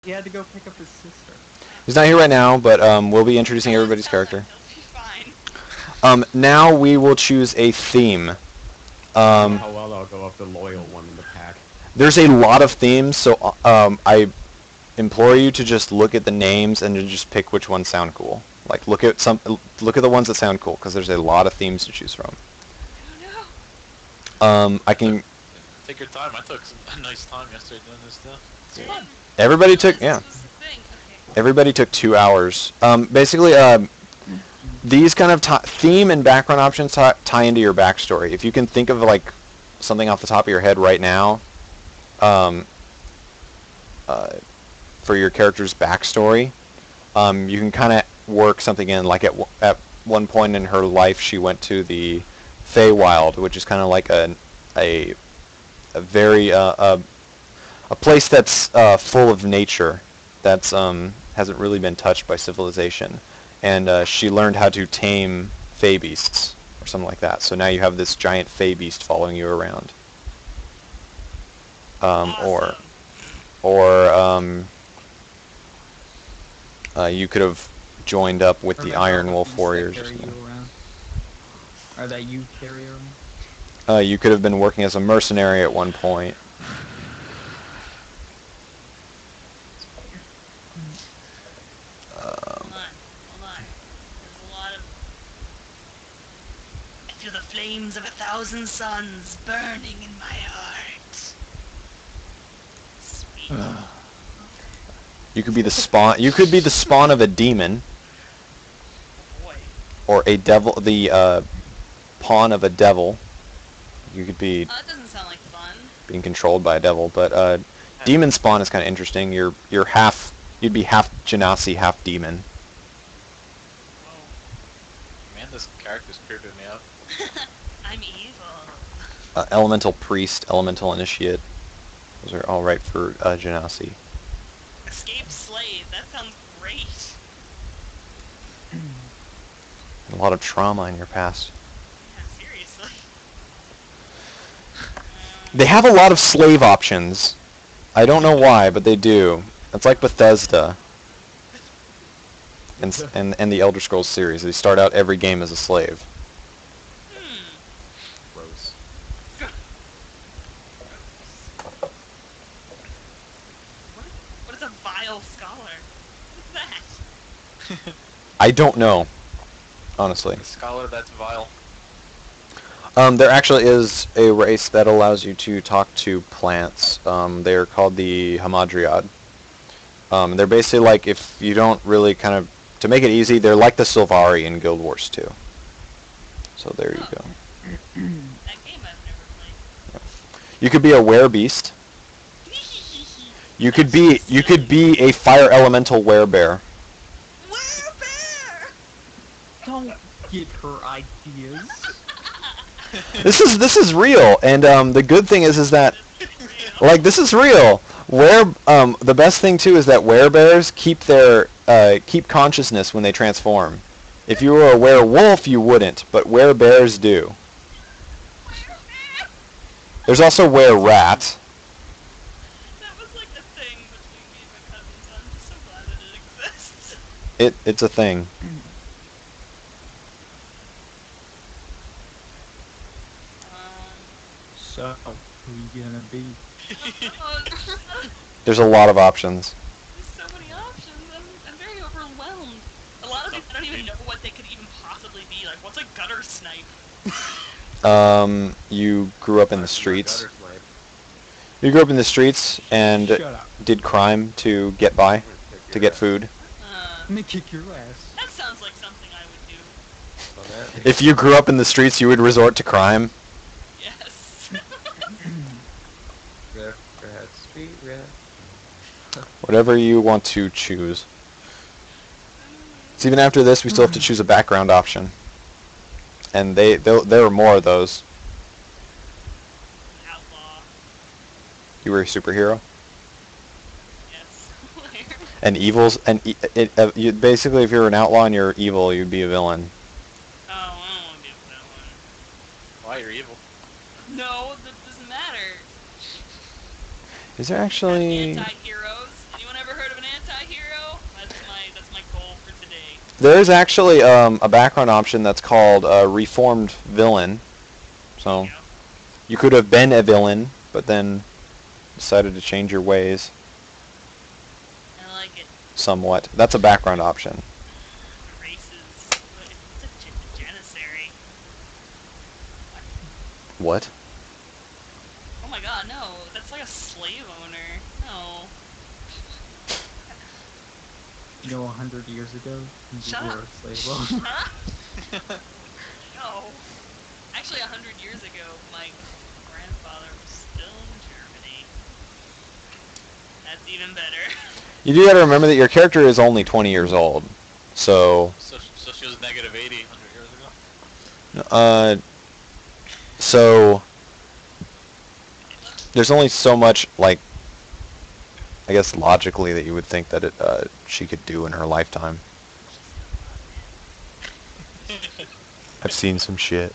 He had to go pick up his sister. He's not here right now, but we'll be introducing everybody's character. He'll be fine. Now we will choose a theme. How well I'll go up the loyal one in the pack. There's a lot of themes, so I implore you to just look at the names and to just pick which ones sound cool. Like look at the ones that sound cool, because there's a lot of themes to choose from. I can. Take your time. I took a nice time yesterday doing this stuff. It's fun. Everybody took Everybody took 2 hours. Basically, these kind of theme and background options tie into your backstory. If you can think of like something off the top of your head right now, for your character's backstory, you can kind of work something in. Like at one point in her life, she went to the Feywild, which is kind of like a very a place that's full of nature, that's hasn't really been touched by civilization, and she learned how to tame fey beasts or something like that. So now you have this giant fey beast following you around. Or you could have joined up with the Iron Wolf Warriors or something. Or that you carry around? You could have been working as a mercenary at one point. Hold on. There's a lot of... I feel the flames of 1,000 suns burning in my heart. Sweet. You could be the spawn. You could be the spawn of a demon, Boy. or a devil. The pawn of a devil. You could be That doesn't sound like fun. being controlled by a devil, but demon spawn is kind of interesting. You'd be half genasi, half demon. Oh. Man, this character's creeping me out. I'm evil. Elemental priest, elemental initiate. Those are all right for genasi. Escape slave. That sounds great. A lot of trauma in your past. Yeah, seriously. They have a lot of slave options. I don't know why, but they do. It's like Bethesda and the Elder Scrolls series. They start out every game as a slave. Gross. What is a vile scholar? What's that? I don't know, honestly. A scholar that's vile. There actually is a race that allows you to talk to plants. They're called the Hamadryad. They're basically like, if you don't really to make it easy, they're like the Sylvari in Guild Wars 2. So there you go. That game I've never played. You could be a werebeast. You could be a fire elemental werebear. Werebear! Don't give her ideas. This is real, and the good thing is that like this is real. The best thing too is that werebears keep consciousness when they transform. If you were a werewolf, you wouldn't, but werebears do. There's also were-rat. That was like a thing between me and my cousins. I'm just so glad that it exists. It's a thing. So, who you gonna be? There's a lot of options. There's so many options. I'm very overwhelmed. A lot of these I don't even know what they could even possibly be. Like, what's a gutter snipe? You grew up in the streets. You grew up in the streets and did crime to get by, to get food. Let me kick your ass. That sounds like something I would do. If you grew up in the streets, you would resort to crime. Yes. Whatever you want to choose. So even after this, we still have to choose a background option. And there are more of those. Outlaw. You were a superhero. Yes. And evils, and you basically, if you're an outlaw and you're evil, you'd be a villain. Oh, I don't want to be a villain. Why, you're evil? No, that doesn't matter. Is there actually? Anti-heroes. Anyone ever heard of There is actually a background option that's called Reformed Villain. So You know? you could have been a villain, but then decided to change your ways I like it. somewhat. That's a background option. Races. But it's a janissary. What? Oh my god, no. That's like a slave owner. No. You know, 100 years ago, you Shut were up. a slave owner. Huh? No. Actually, 100 years ago, my grandfather was still in Germany. That's even better. You do got to remember that your character is only 20 years old. So, So she was negative 80 100 years ago. so there's only so much, like, I guess logically that you would think that she could do in her lifetime. I've seen some shit.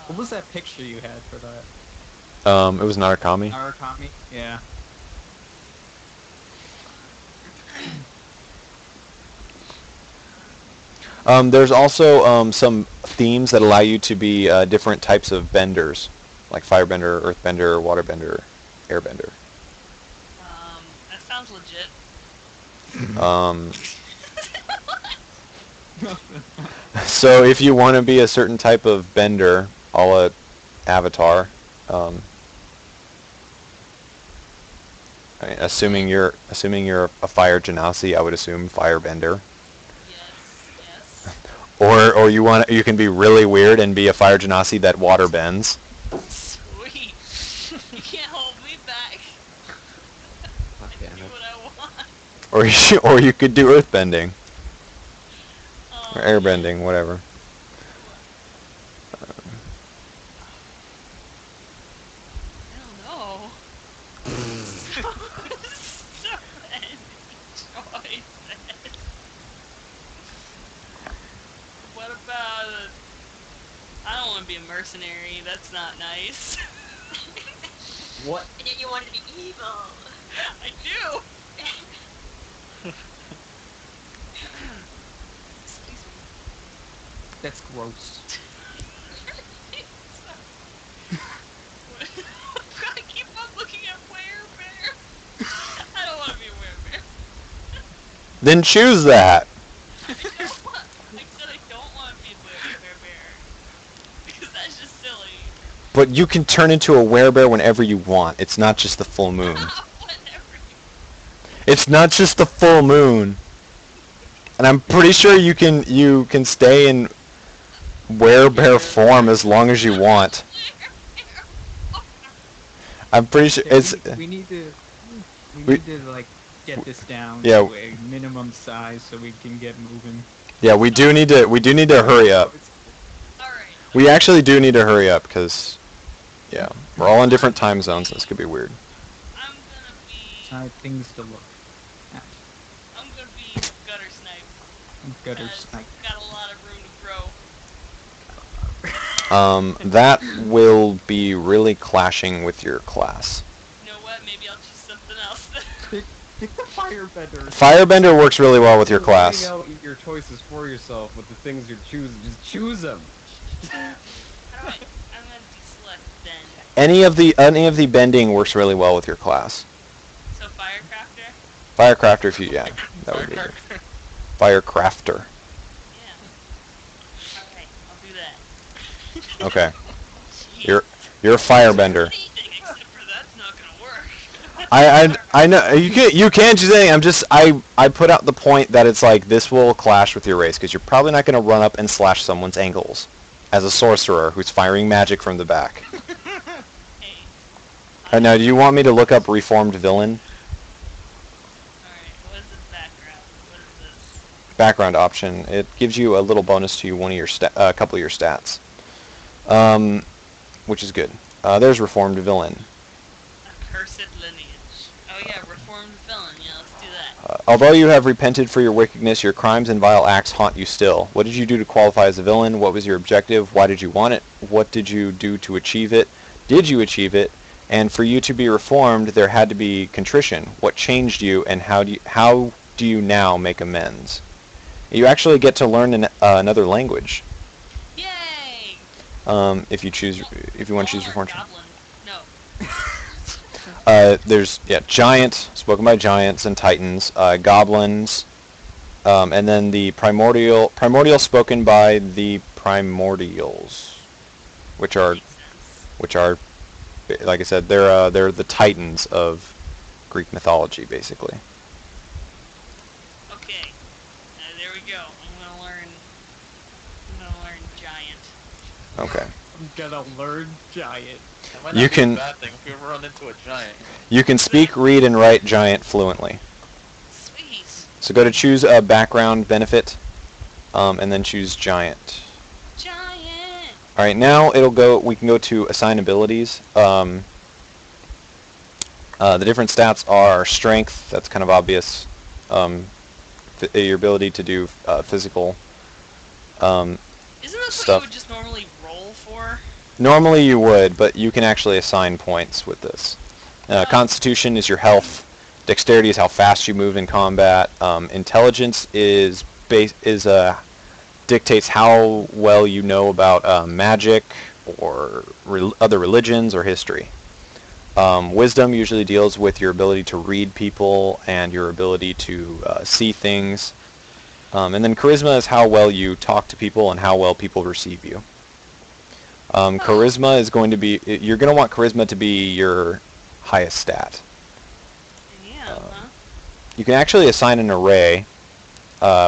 What was that picture you had for that? It was Narukami. Narukami? Yeah. There's also some themes that allow you to be different types of benders, like firebender, earthbender, waterbender, airbender. That sounds legit. So if you want to be a certain type of bender, a la Avatar, I mean, assuming you're a fire genasi, I would assume firebender. Yes. Or you can be really weird and be a fire genasi that water bends. Sweet. You can't hold me back. I damn can do it. what I want. Or you could do earthbending or Yeah. airbending, whatever. I don't know. So many choices. What about I don't want to be a mercenary. That's not nice. What? And yet you want to be evil. I do. Excuse me. That's gross. I keep on looking at werebear. I don't want to be a werebear. Then choose that. I said I don't want to be a werebear. Because that's just silly. But you can turn into a werebear whenever you want. It's not just the full moon. Whatever. It's not just the full moon. And I'm pretty sure you can stay in werebear form as long as you want. I'm pretty sure Okay, it's we need to we- need to like get this down Yeah. to a minimum size so we can get moving. yeah, we do need to hurry up. Alright. We actually do need to hurry up because yeah, we're all in different time zones. This could be weird. I'm gonna be. Things to look at. I'm gonna be gutter snipe. Gutter Because snipe. got a lot of room to grow. That will be really clashing with your class. You know what? Maybe I'll choose something else. Pick the firebender. Firebender works really well with your You're class. laying out your choices for yourself with the things you're choosing. Just choose them. How do I'm gonna deselect then. Any of the bending works really well with your class. So firecrafter? Firecrafter, if you that would be good. Firecrafter. Yeah. Alright, I'll do that. Okay, Jeez. you're a firebender. Anything except for that's not gonna work. I know you can't choose anything. I put out the point that it's like this will clash with your race because you're probably not going to run up and slash someone's ankles as a sorcerer who's firing magic from the back. Hey. Now, do you want me to look up reformed villain? Alright, what is this background? What is this? Background option. It gives you a little bonus to one of your couple of your stats, which is good. There's reformed villain. Accursed lineage. Oh yeah, reformed villain. Yeah, let's do that. Although you have repented for your wickedness, your crimes and vile acts haunt you still. What did you do to qualify as a villain? What was your objective? Why did you want it? What did you do to achieve it? Did you achieve it? And for you to be reformed, there had to be contrition. What changed you, and how do you now make amends? You actually get to learn another language. Yay! If you want to choose reformed. Goblin. No. There's giant, spoken by giants and titans, goblins, and then the primordial spoken by the primordials, which are like I said, they're the titans of Greek mythology, basically. Okay. There we go. I'm gonna learn giant. Okay. I'm gonna learn giant. That might You not be can- a bad thing if we ever run into a giant. You can speak, read, and write giant fluently. Sweet. So go to choose a background benefit, and then choose giant. Giant. All right, now we can go to assign abilities. The different stats are strength. That's kind of obvious. Your ability to do physical Isn't this stuff. what you would just normally roll for? Normally you would, but you can actually assign points with this. Constitution is your health. Dexterity is how fast you move in combat. Intelligence dictates how well you know about magic or other religions or history. Wisdom usually deals with your ability to read people and your ability to see things. And then charisma is how well you talk to people and how well people receive you. Charisma is going to be, you're going to want charisma to be your highest stat. Yeah, huh? You can actually assign an array,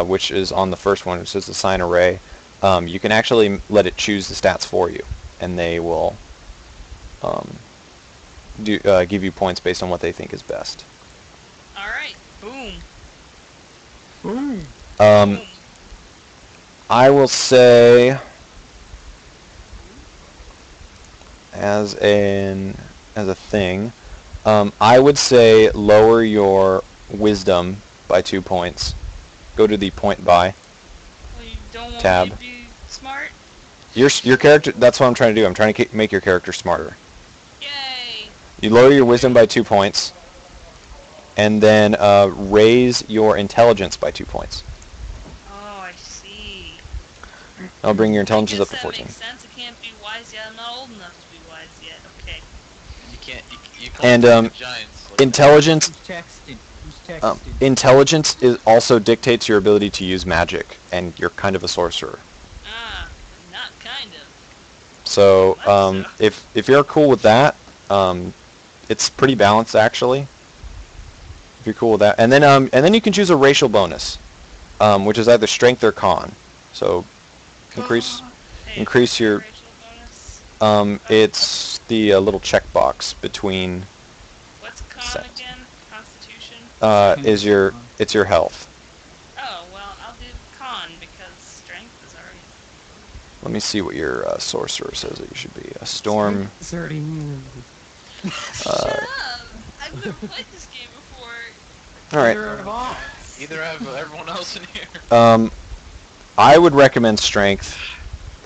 which is on the first one. It says assign array. You can actually let it choose the stats for you, and they will give you points based on what they think is best. Alright. Boom. Boom. Boom. I will say, as a thing, I would say lower your wisdom by 2 points. Go to the point by. Well, you don't want Tab. me to be smart? Your character. That's what I'm trying to do. I'm trying to make your character smarter. Yay! You lower your wisdom by 2 points, and then raise your intelligence by 2 points. Oh, I see. That'll bring your intelligence I up guess to that 14. makes sense. I can't be wise yet. I'm not old enough to be wise yet. Okay. You can't. You And, can't giants. Like Intelligence. Who's texting? Who's texting? Intelligence also dictates your ability to use magic, and you're kind of a sorcerer. Ah, not kind of. So Alexa. if you're cool with that, it's pretty balanced actually. If you're cool with that, and then you can choose a racial bonus, which is either strength or con. So increase Hey, increase your. racial bonus? It's the little checkbox between What's con set. again? Constitution? it's your health. Oh, well, I'll do con because strength is already... Let me see what your sorcerer says that you should be. A storm. Shut up! I've never played this game before. All right. either have everyone else in here. I would recommend strength,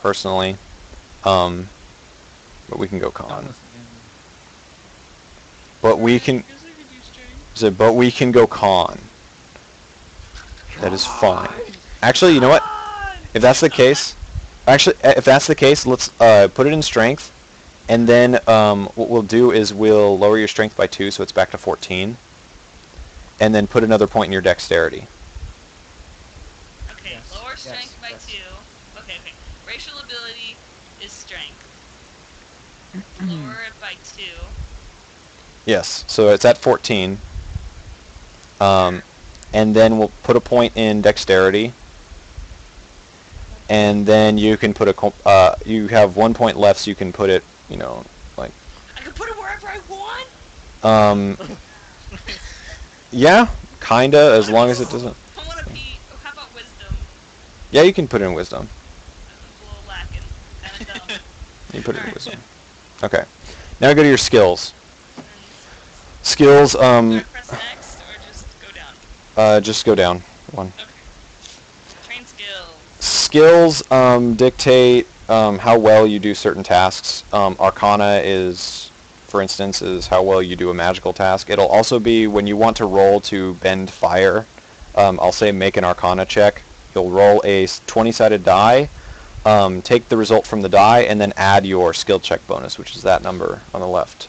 personally. But we can go con. But we can. I guess I could do strength. But we can go con. That is fine. Actually, you know what? If that's the case, let's put it in strength, and then what we'll do is we'll lower your strength by 2, so it's back to 14, and then put another point in your dexterity. Okay, Yes, lower yes, strength by yes. 2. Okay. Racial ability is strength. Lower it by 2. Yes, so it's at 14. And then we'll put a point in dexterity, and then you can put you have 1 point left, so you can put it, like. I can put it wherever I want? Yeah, kinda, as long as it doesn't. I want to be... How about wisdom? Yeah, you can put it in wisdom. That's a little lacking. Kind of dumb. You put it in Alright. wisdom. Okay. Now go to your skills. And Skills, do I press next or just go down? just go down one. Okay. Train skills. Skills dictate how well you do certain tasks. Arcana is for instance, is how well you do a magical task. It'll also be when you want to roll to bend fire. I'll say make an Arcana check. You'll roll a 20-sided die, take the result from the die, and then add your skill check bonus, which is that number on the left.